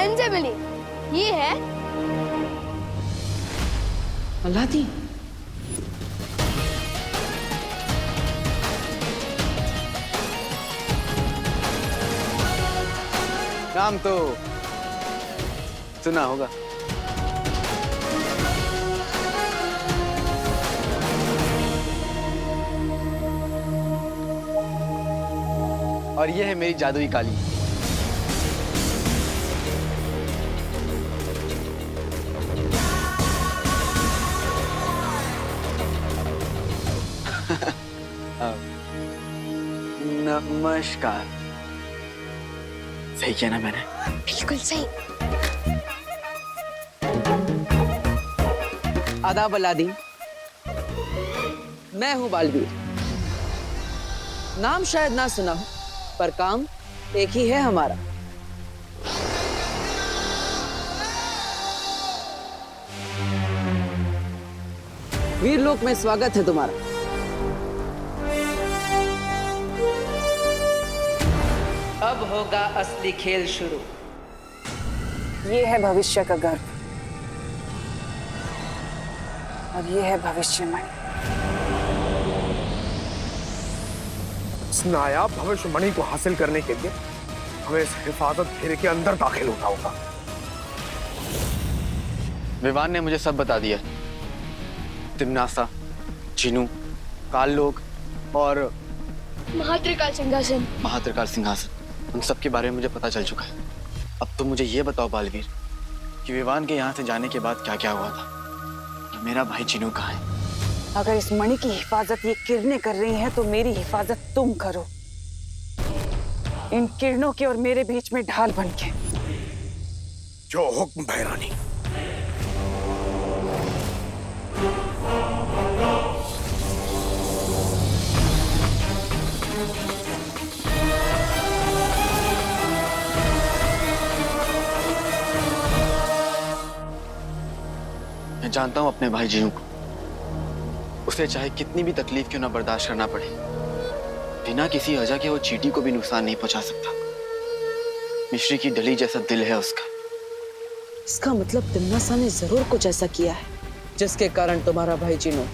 बहन से मिली। ये है अलादीन। नाम तो सुना होगा। और ये है मेरी जादुई काली। नमस्कार। सही किया ना मैंने? बिल्कुल सही। आदाब अलादीन। मैं हूं बालवीर। नाम शायद ना सुना हो, पर काम एक ही है हमारा। वीरलोक में स्वागत है तुम्हारा। अब होगा असली खेल शुरू। ये है भविष्य का गर्भ और ये है भविष्यवाणी। इस नायाब भविष्यवाणी को हासिल करने के लिए हमें इस हिफाजत घेरे के अंदर दाखिल होना होगा। विवान ने मुझे सब बता दिया। तिम्नासा, चिनू, काल लोग और महात्रिकाल सिंहासन। महात्रिकाल सिंहासन, उन सब के बारे में मुझे पता चल चुका है। अब तुम मुझे ये बताओ बालवीर कि विवान के यहाँ से जाने के बाद क्या क्या हुआ था। मेरा भाई चिनू कहाँ है? अगर इस मणि की हिफाजत ये किरणें कर रही हैं तो मेरी हिफाजत तुम करो, इन किरणों के और मेरे बीच में ढाल बनके। जो हुक्म भैरानी। मैं जानता हूं अपने भाई जीनू को। उसे चाहे कितनी भी तकलीफ क्यों ना बर्दाश्त करना पड़े, बिना किसी वजह के वो चींटी को भी नुकसान नहीं पहुंचा सकता। मिश्री की डली जैसा दिल है उसका। इसका मतलब तिम्नासा ने जरूर कुछ ऐसा किया है जिसके कारण तुम्हारा भाई जीनू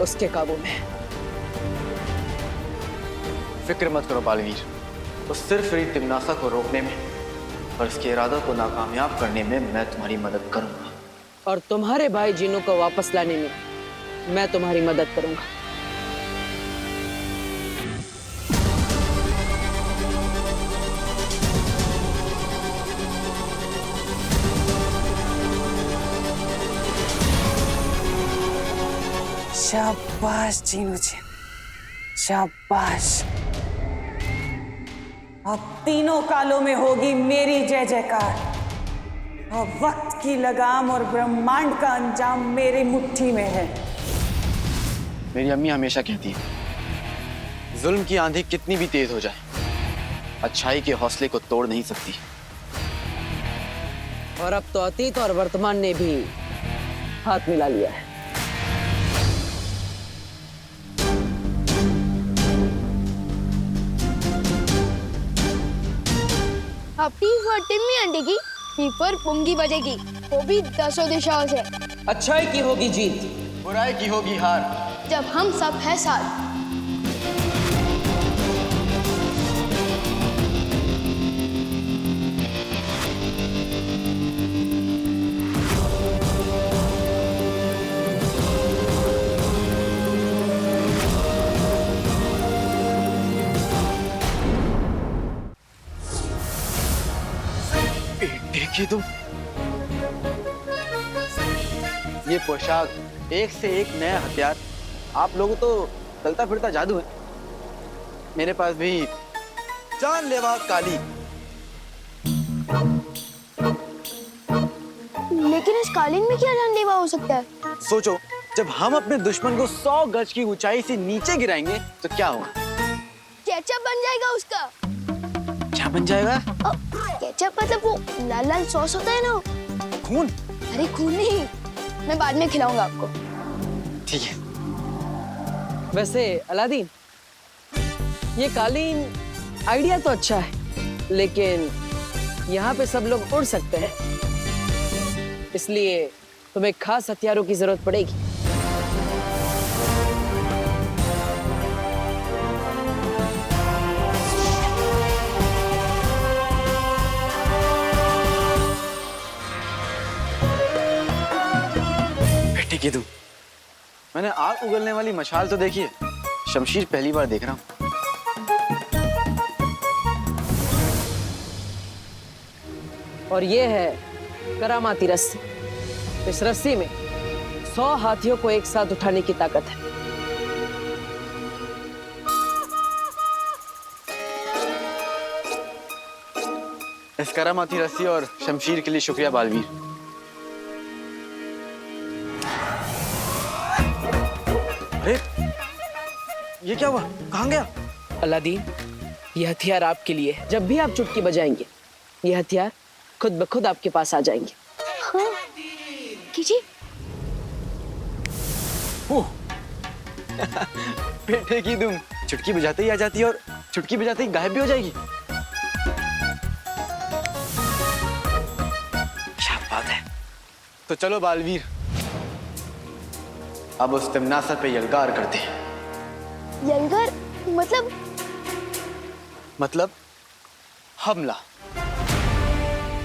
उसके काबू में है। फिक्र मत करो बालवीर, तो सिर्फ मेरी तिम्नासा को रोकने में और इसके इरादों को नाकामयाब करने में मैं तुम्हारी मदद करूंगा। और तुम्हारे भाई जीनू को वापस लाने में मैं तुम्हारी मदद करूंगा। शाबाश जीनू जी, शाबाश। अब तीनों कालों में होगी मेरी जय जयकार और वक्त की लगाम और ब्रह्मांड का अंजाम मेरी मुट्ठी में है। मेरी अम्मी हमेशा कहती है, जुल्म की आंधी कितनी भी तेज हो जाए, अच्छाई के हौसले को तोड़ नहीं सकती। और अब तो अतीत और वर्तमान ने भी हाथ मिला लिया है। अपनी टिम्मी अंडेगी, पर पुंगी बजेगी, वो भी 10 दिशाओं से। अच्छाई की होगी जीत, बुराई की होगी हार, जब हम सब है साथ। देखिए तुम, ये पोशाक, एक से एक नया हथियार। आप लोगों तो चलता फिरता जादू है। मेरे पास भी जानलेवा काली। लेकिन इस कालीन में क्या जानलेवा हो सकता है? सोचो, जब हम अपने दुश्मन को 100 गज की ऊंचाई से नीचे गिराएंगे तो क्या होगा? केचप बन जाएगा उसका। क्या बन जाएगा? केचप मतलब वो लाल लाल सॉस होता है ना? खून? अरे खून नहीं, मैं बाद में खिलाऊंगा आपको। ठीक है। वैसे अलादीन, ये कालीन आइडिया तो अच्छा है, लेकिन यहाँ पे सब लोग उड़ सकते हैं, इसलिए तुम्हें खास हथियारों की जरूरत पड़ेगी। बेटी की तुम, मैंने आग उगलने वाली मशाल तो देखी है, शमशीर पहली बार देख रहा हूँ। और ये है करामाती रस्सी। इस रस्सी में 100 हाथियों को एक साथ उठाने की ताकत है। इस करामाती रस्सी और शमशीर के लिए शुक्रिया बालवीर। अरे ये क्या हुआ, कहाँ गया? अलादीन, ये हथियार आपके लिए है। जब भी आप चुटकी बजाएंगे ये हथियार खुद ब खुद आपके पास आ जाएंगे। हाँ कीजिए। बेटे की तुम, चुटकी बजाते ही आ जाती है और चुटकी बजाते ही गायब भी हो जाएगी। क्या बात है। तो चलो बालवीर, अब उस तिमनासर पे यलगार करते हैं। यलगार मतलब हमला।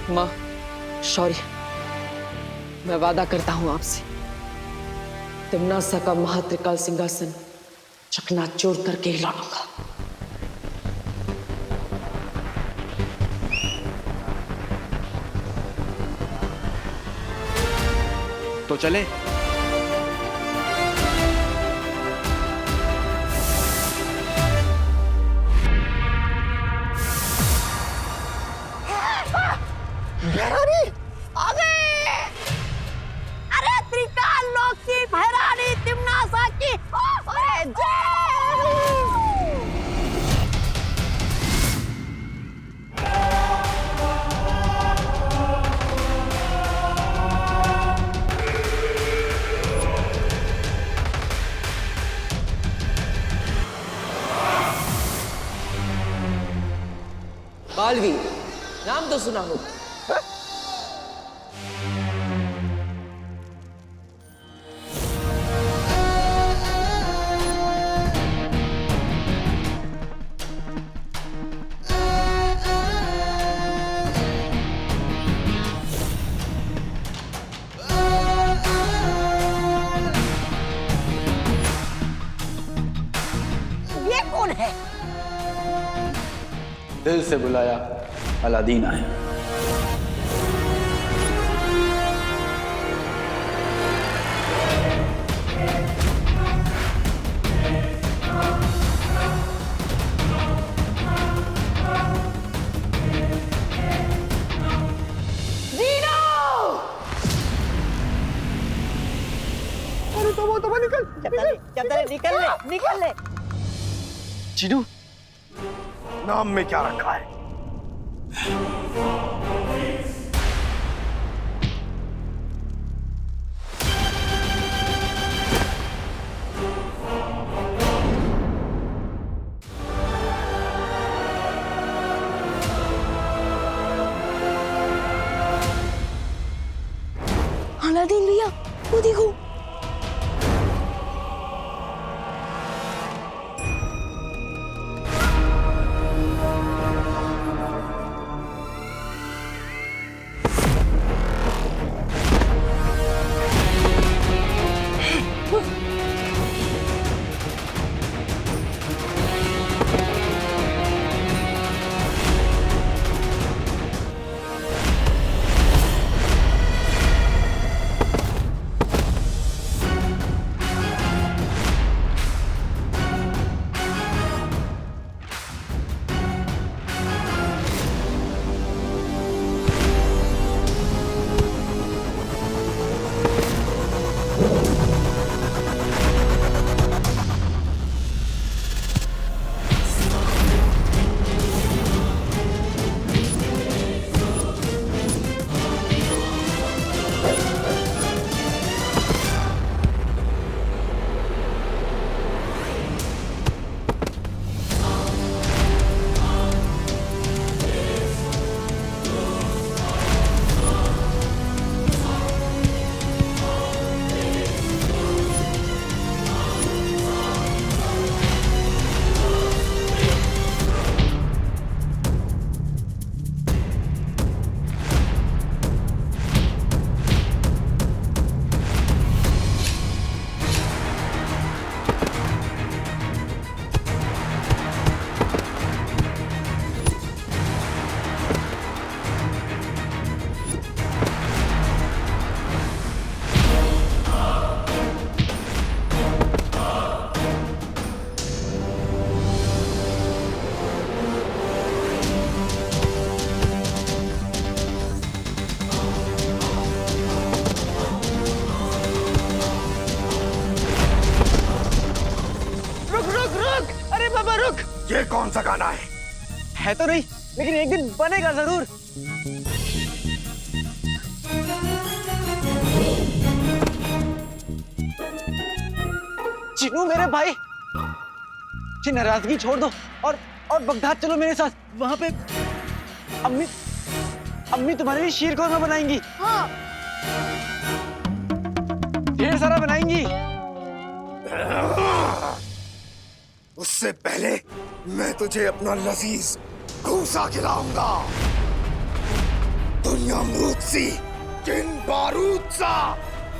माँ, शौर्य, मैं वादा करता हूं आपसे, तिमनासा का महात्रिकाल सिंहासन चकनाचूर करके ही लौटूंगा। तो चले। अरे त्रिकाल लोक की भैरानी तिमनासा की अरे जय। बालवीर, नाम तो सुना होगा। ये कौन है? दिल से बुलाया अलादीन आए। निकल ले। चीनू, नाम में क्या रखा है? अलादीन भैया, वो देखो। जगाना है तो नहीं, लेकिन एक दिन बनेगा जरूर। चिनू मेरे भाई, ये नाराजगी छोड़ दो और बगदाद चलो मेरे साथ। वहां पे अम्मी तुम्हारे लिए शीर कौरमा बनाएंगी। हाँ। ढेर सारा बनाएंगी। उससे पहले मैं तुझे अपना लजीज घूसा खिलाऊंगा। दुनिया अमरूद सी, जिन बारूद सा।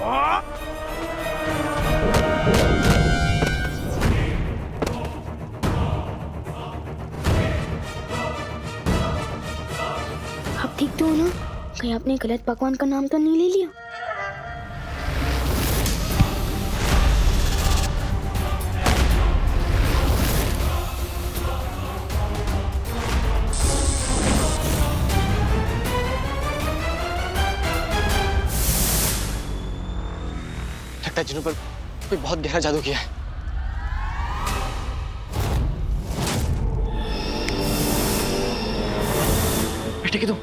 हाँ? आप ठीक तो हो ना? कहीं आपने गलत पकवान का नाम तो नहीं ले लिया? लगता है जिन्हों पर कोई बहुत गहरा जादू किया है। बेटे की तुम,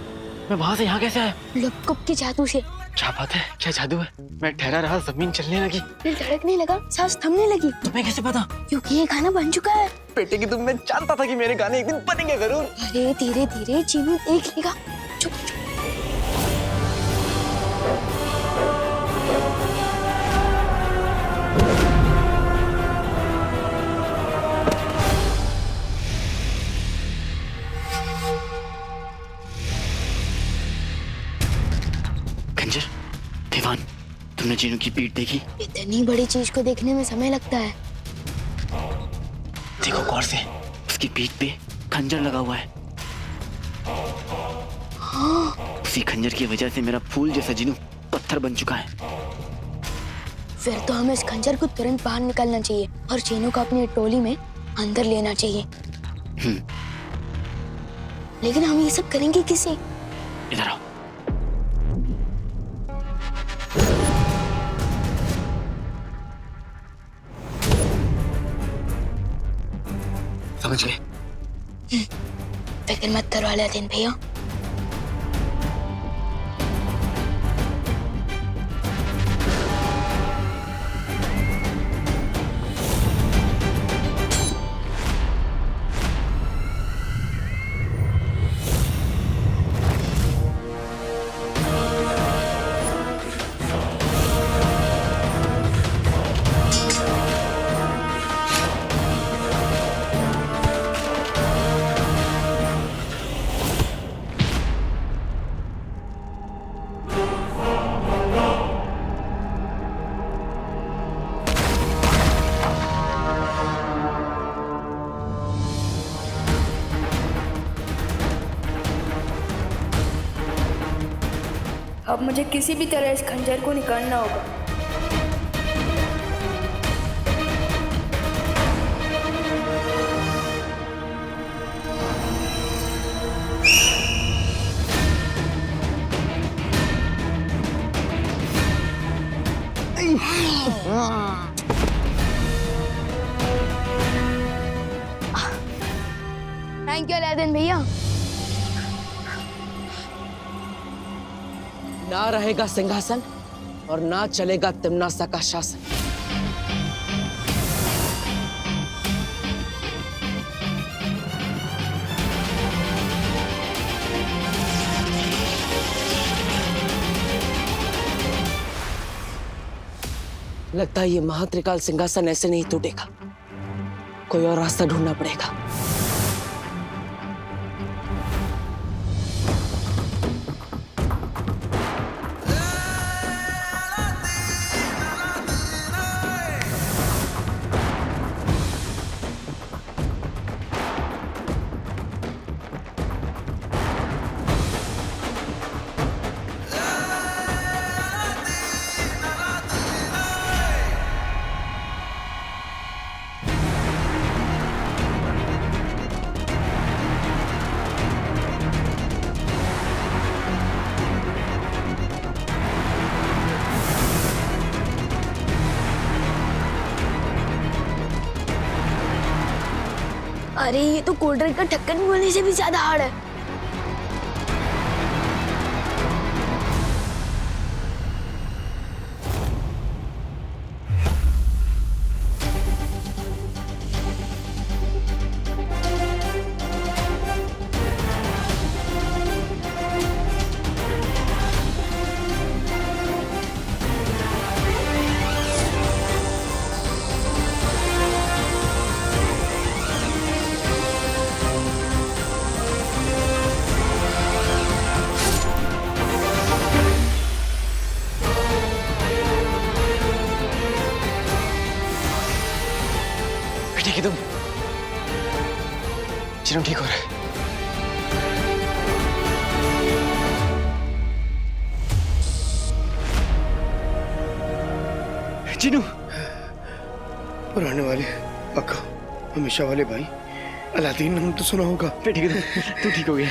मैं वहां से यहाँ कैसे आया? लपकुप के जादू से। क्या बात है, क्या जादू है? मैं ठहरा रहा, जमीन चलने लगी, दिल धड़कने लगा, सांस थमने लगी। तुम्हें कैसे पता? क्योंकि ये गाना बन चुका है। बेटे की तुम, मैं जानता था कि मेरे गाने एक दिन बनेंगे जरूर। अरे धीरे धीरे चीनू देख लेगा। चुप चुप। खंजर, दीवान, तुमने चीनू की पीठ देखी? इतनी बड़ी चीज को देखने में समय लगता है। देखो गौर से, उसकी पीठ पे खंजर लगा हुआ है। हाँ। उसी खंजर की वजह से मेरा फूल जैसा जिनू पत्थर बन चुका है। फिर तो हमें इस खंजर को तुरंत बाहर निकालना चाहिए और चीनू को अपनी टोली में अंदर लेना चाहिए। लेकिन हम ये सब करेंगे किसे? इधर आओ। समझ गए? फिक्र मत करो अलादीन भैया। अब मुझे किसी भी तरह इस खंजर को निकालना होगा। थैंक यू अलादीन भैया। ना रहेगा सिंहासन और ना चलेगा तिम्नासा का शासन। लगता है ये महात्रिकाल सिंहासन ऐसे नहीं टूटेगा, कोई और रास्ता ढूंढना पड़ेगा। अरे ये तो कोल्ड ड्रिंक का ढक्कन खोलने से भी ज्यादा हार्ड है। ठीक है तुम, चिनू ठीक हो रहा है। चिनू, पुराने वाले अक्का, हमेशा वाले भाई, अलादीन नाम तो सुना होगा। ठीक है तू ठीक हो गया।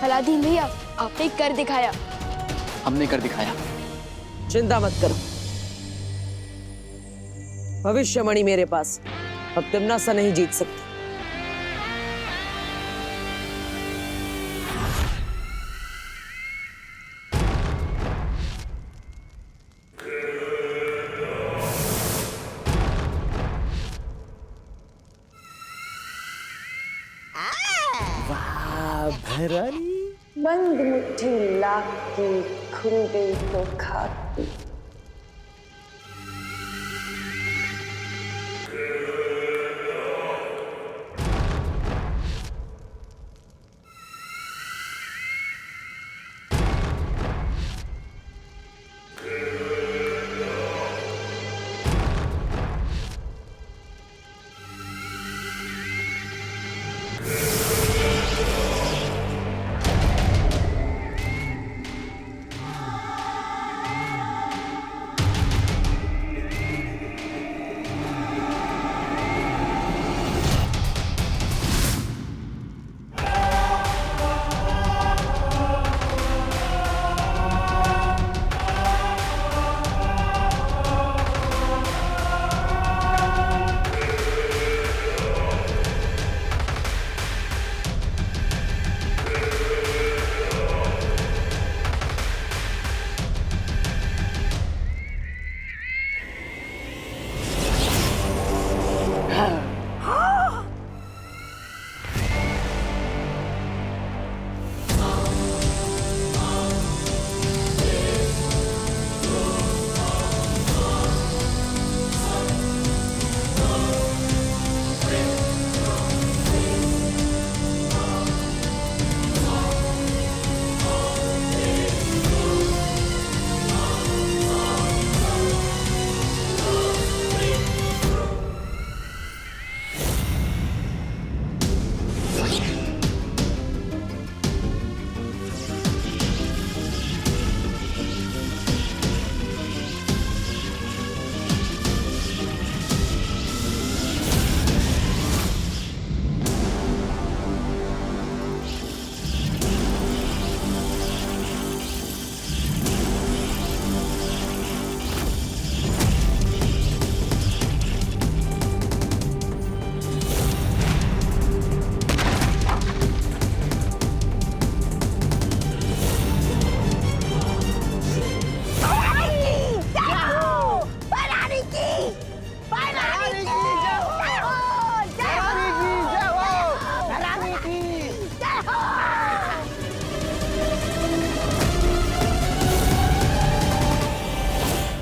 अलादीन भैया, आपने कर दिखाया। हमने कर दिखाया। चिंता मत करो, भविष्यवाणी मेरे पास, अब तिम्नासा नहीं जीत सकती। बंद मुट्ठी लाख की खुल गई तो खाती।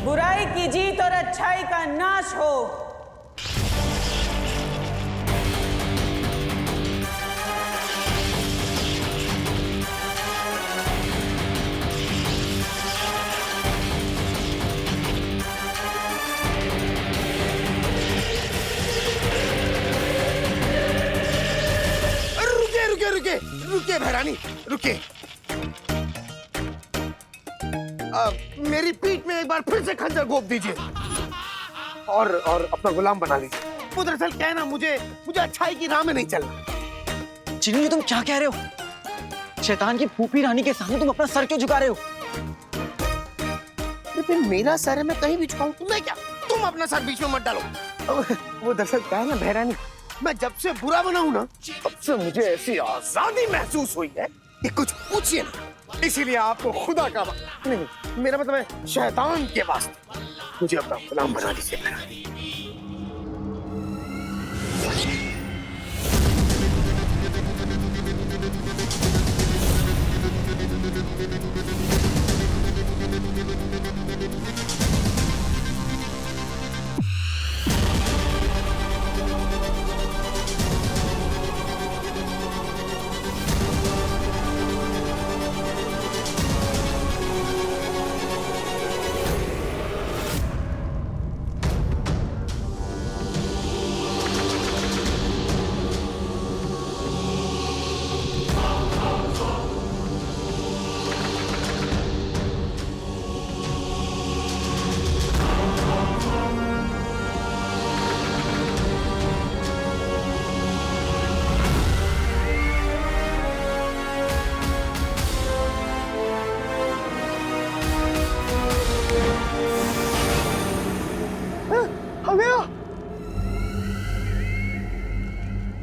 बुराई की जीत और अच्छाई का नाश हो। रुके रुके भैरानी, रुके। मेरी पीठ में एक बार फिर से खंजर घोंप दीजिए और अपना गुलाम बना लीजिए। वो दरअसल क्या है ना, मुझे अच्छाई की राह में नहीं चलना। चिन्नू, तुम क्या कह रहे हो? शैतान की फूफी रानी के सामने तुम अपना सर क्यों झुका रहे हो? अरे फिर मेरा सर है, मैं कहीं भी झुकाऊं, तुम्हें क्या? तुम अपना सर बीच में मत डालो। वो दरअसल क्या है ना बहरानी, मैं जब से बुरा बना हूं ना, तब से मुझे ऐसी आजादी महसूस हुई है कि कुछ पूछिए ना। इसीलिए आपको खुदा का नहीं, मेरा मतलब है शैतान के वास्ते मुझे अपना गुलाम बना दीजिए बहरानी।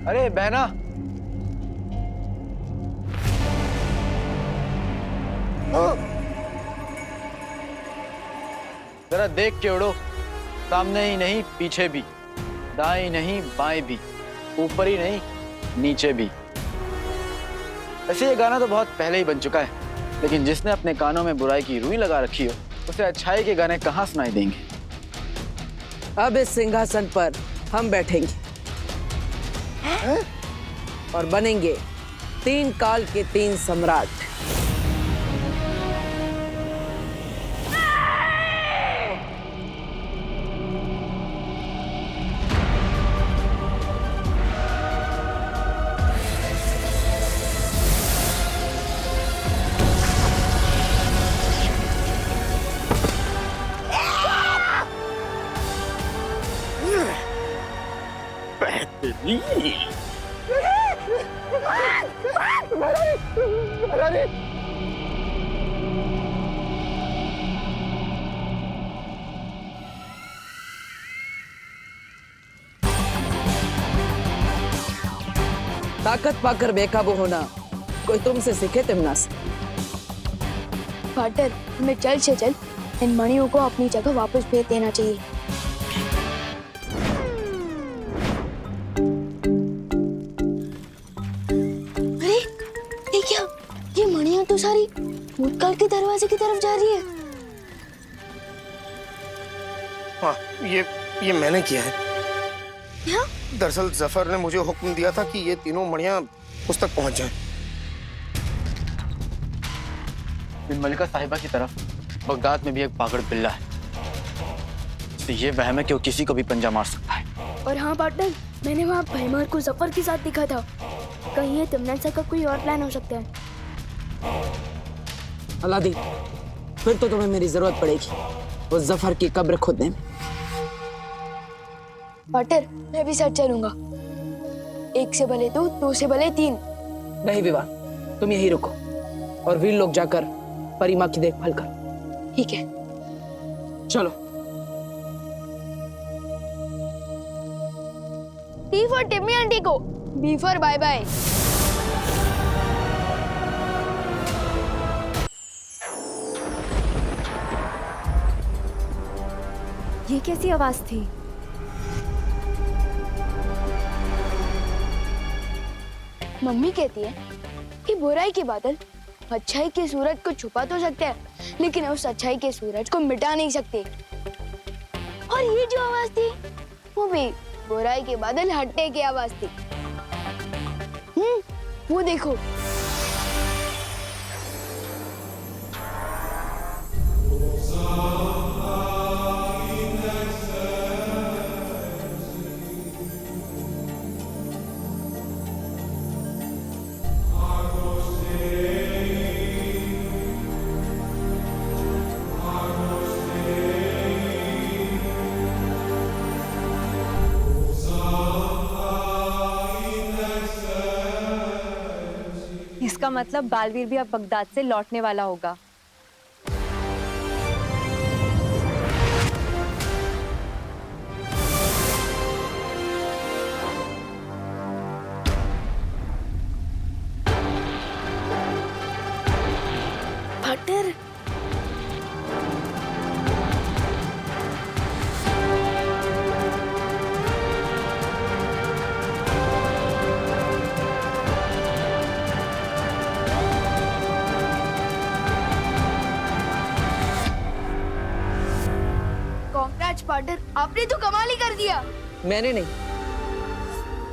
अरे बहना, जरा देख के उड़ो, सामने ही नहीं पीछे भी, दाएं नहीं बाएं भी, ऊपर ही नहीं नीचे भी। वैसे ये गाना तो बहुत पहले ही बन चुका है, लेकिन जिसने अपने कानों में बुराई की रुई लगा रखी हो उसे अच्छाई के गाने कहाँ सुनाई देंगे। अब इस सिंहासन पर हम बैठेंगे और बनेंगे 3 काल के 3 सम्राट। ताकत पाकर बेकाबू होना कोई तुमसे सीखे तिमनास। पार्टनर, हमें जल्द से जल्द इन मणियों को अपनी जगह वापस भेज देना चाहिए। अरे ये क्या, ये मणियां तो सारी भूतकाल के दरवाजे की तरफ जा रही है। हाँ, ये मैंने किया है। क्या? दरअसल जफर ने मुझे हुक्म दिया था कि ये तीनों मणियां उस तक पहुंच जाएं। बिन मलिका साहिबा की तरफ बगदाद में भी एक पागड़ बिल्ला है, तो ये वहम है कि वो किसी को भी पंजा मार सकता है। और हाँ पार्टनर, मैंने वहाँ भैमार को जफर के साथ देखा था। कहीं ये तिमनासा का कोई और प्लान हो सकता है। अलादीन, फिर तो तुम्हें मेरी जरूरत पड़ेगी उस जफर की कब्र खोदने में। पार्टनर, मैं भी साथ चलूंगा। 1 से भले 2, 2 से भले 3। नहीं विवान, तुम यहीं रुको और वीर लोग जाकर परिमा की देखभाल करो। ठीक है, चलो। टी फॉर टिम्मी आंटी को, बी फॉर बाय बाय। ये कैसी आवाज थी? मम्मी कहती है कि बुराई के बादल अच्छाई के सूरज को छुपा तो सकते हैं, लेकिन उस अच्छाई के सूरज को मिटा नहीं सकते। और ये जो आवाज थी, वो भी बुराई के बादल हटने की आवाज थी। वो देखो। इसका मतलब बालवीर भी अब बगदाद से लौटने वाला होगा। पार्टनर, आपने तो कमाल ही कर दिया। मैंने नहीं,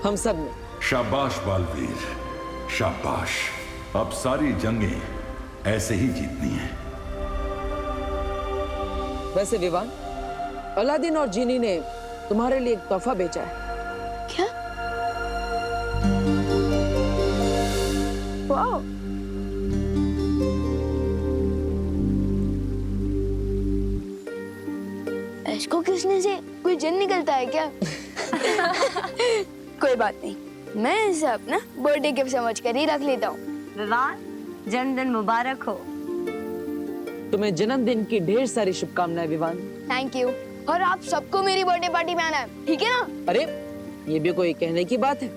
हम सब ने। शाबाश बालवीर, शाबाश। अब सारी जंगें ऐसे ही जीतनी है। वैसे विवान, अलादीन और जीनी ने तुम्हारे लिए एक तोहफा बेचा है। क्या? वाह! इसको किसने से कोई जिन निकलता है क्या? कोई बात नहीं, मैं इसे अपना बर्थडे गिफ्ट समझ कर ही रख लेता हूँ। विवान, जन्मदिन मुबारक हो। तुम्हें जन्मदिन की ढेर सारी शुभकामनाएं विवान। Thank you. और आप सबको मेरी बर्थडे पार्टी में आना है, ठीक है ना? अरे ये भी कोई कहने की बात है।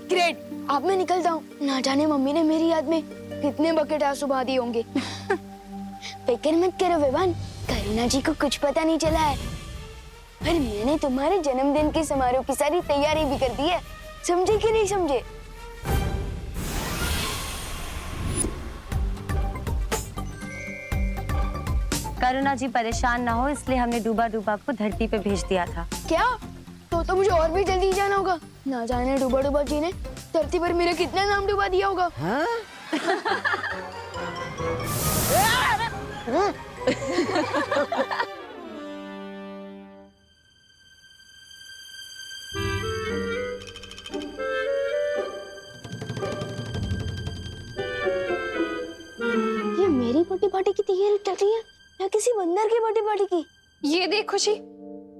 ग्रेट। अब मैं निकलता हूँ। ना जाने मम्मी ने मेरी याद में कितने बकेट आंसू बहा दिए होंगे। फिक्र मत करो विवान, करीना जी को कुछ पता नहीं चला है। पर मैंने तुम्हारे जन्मदिन के समारोह की सारी तैयारी भी कर दी है। समझे कि नहीं समझे? करुणा जी परेशान ना हो इसलिए हमने डूबा डूबा को धरती पे भेज दिया था। क्या? तो मुझे और भी जल्दी जाना होगा। ना जाने डूबा डूबा जी ने धरती पर मेरा कितना नाम डुबा दिया होगा। हाँ? ये मेरी बर्थडे पार्टी की तैयारी चल रही है या किसी बंदर की बर्थडे पार्टी की? ये देख खुशी,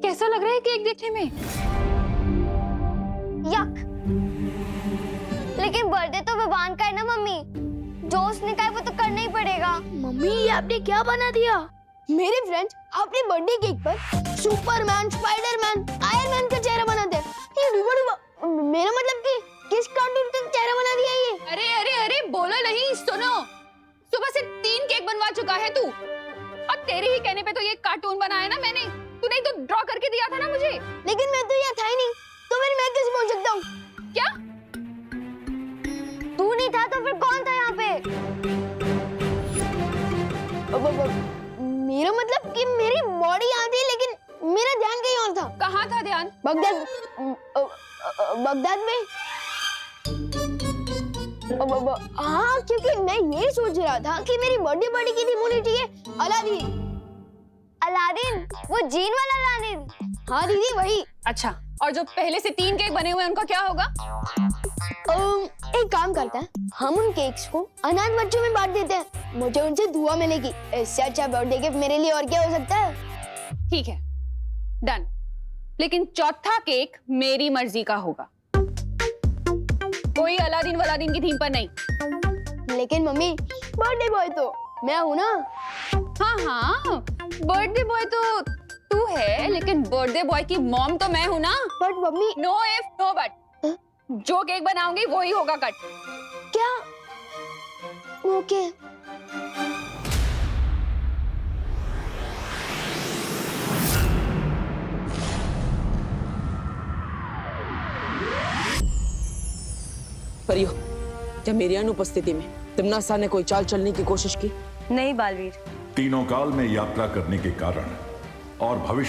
कैसा लग रहा है केक देखने में? यक। लेकिन बर्थडे तो विवान का है ना मम्मी, जो उसने कहा है वो तो करना ही पड़ेगा। मम्मी ये आपने क्या बना दिया? मेरे फ्रेंड्स, आपने बर्थडे केक पर सुपरमैन, स्पाइडरमैन, आयरन मैन का चेहरा बना दिया। ये डूबा डूबा, मेरा मतलब कि किस कार्टून का चेहरा बना दिया ये? अरे अरे अरे बोलो नहीं, सुनो। सुबह से 3 केक बनवा चुका है तू, और तेरे ही कहने पे तो ये कार्टून बनाया ना मैंने। तूने ही तो ड्रॉ करके दिया था ना मुझे। लेकिन मैं तो यहाँ था ही नहीं, तो फिर मैं कैसे बोल सकता हूँ? क्या? तू नहीं था तो फिर कौन था यहाँ पे? मेरा मतलब कि मेरी बॉडी यहाँ थी लेकिन मेरा ध्यान कहीं और था। कहाँ था ध्यान? बगदाद, बगदाद में। हाँ, क्योंकि मैं ये सोच रहा था कि मेरी बर्थडे पार्टी की थीम होनी चाहिए अलादीन। अलादीन? वो जीन वाला अलादीन? हाँ दीदी, वही। अच्छा, और जो पहले से 3 केक बने हुए हैं उनका क्या होगा? एक काम करते हैं, हम उन केक्स को अनाथ बच्चों में बांट देते हैं। मुझे उनसे दुआ मिलेगी। इससे अच्छा बर्थडे गिफ्ट मेरे लिए और क्या हो सकता है? ठीक है, डन। लेकिन चौथा केक मेरी मर्जी का होगा, कोई अलादीन वलादीन की थीम पर नहीं। लेकिन मम्मी, बर्थडे बॉय तो मैं हूँ ना। हाँ हाँ, बर्थडे बॉय तो तू है, लेकिन बर्थडे बॉय की मॉम तो मैं हूँ ना। But mummy. No if no but, जो केक बनाऊंगी वो ही होगा कट। क्या? ओके। परियो, क्या मेरी अनुपस्थिति में तिम्नासा ने कोई चाल चलने की कोशिश की? नहीं बालवीर, तीनों काल में यात्रा करने के कारण और भविष्य